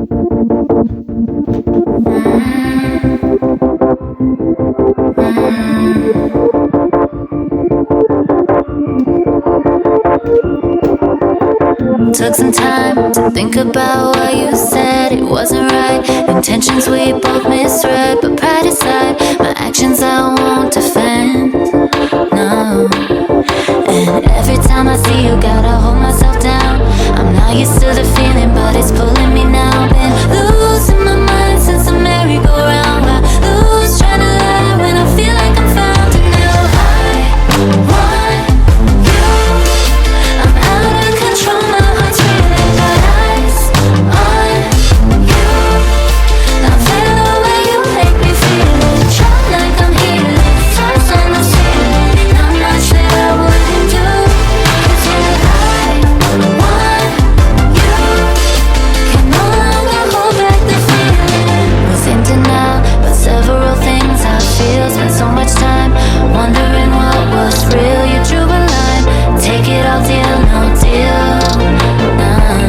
Took some time to think about what you said. It wasn't right. Intentions we both misread. But pride aside, my actions I won't defend. No. And every time I see you, gotta hold myself down. I'm not used to the feeling, but it's pulling me now. Been losing my mind since the merry-go-round. I lose trying to lie when I feel like I'm found. And now I want you. I'm out of control, my heart's feeling. Got eyes on you. Now feel the way you make me feel. Try like I'm healing. Stars on the ceiling. I'm not sure I wouldn't do. 'Cause yeah, I want you. Can no longer hold back the feeling. Within denial, but several things I feel. Spent so much time wondering what was real. You drew a line. Take it all, deal, no deal. Nah.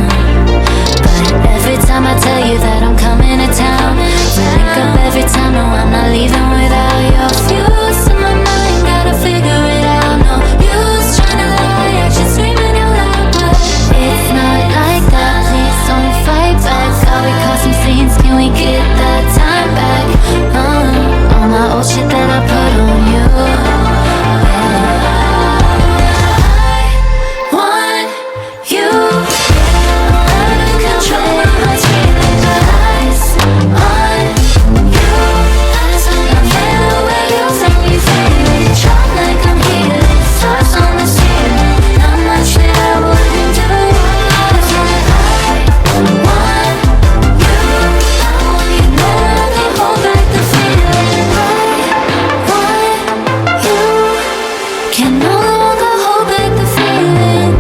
But every time I tell you that I'm coming to town, you wake up every time. No, I'm not leaving without your views in my mind. Gotta figure it out. No use trying to lie. Actions screaming out loud, but it's not like that. Please don't fight back. Thought we caused some scenes. Can we get that time back? All my old shit that I put on you. I want you. Out of control, my heart's feeling. Got eyes on you. I feel the way you make me feel. Try like I'm healing. Stars on the ceiling. I'm not sure I wouldn't do. 'Cause I want you. Can no longer hold back the feeling. I want you. Can no longer hold back the feeling.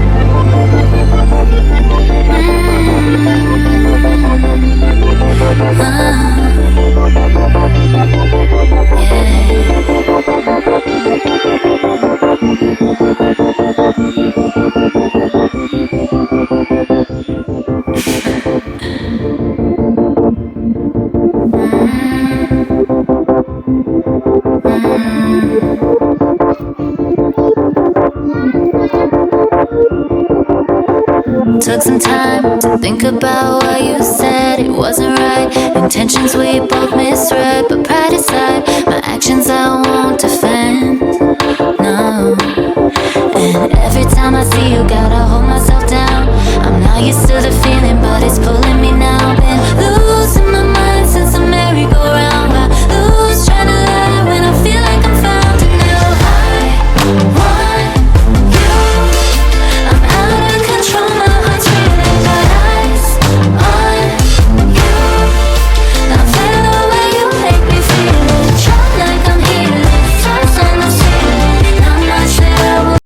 Took some time to think about what you said. It wasn't right. Intentions we both misread. But pride aside, my actions I won't defend. No. And every time I see you, gotta hold myself down. I'm not used to the feeling, but it's pulling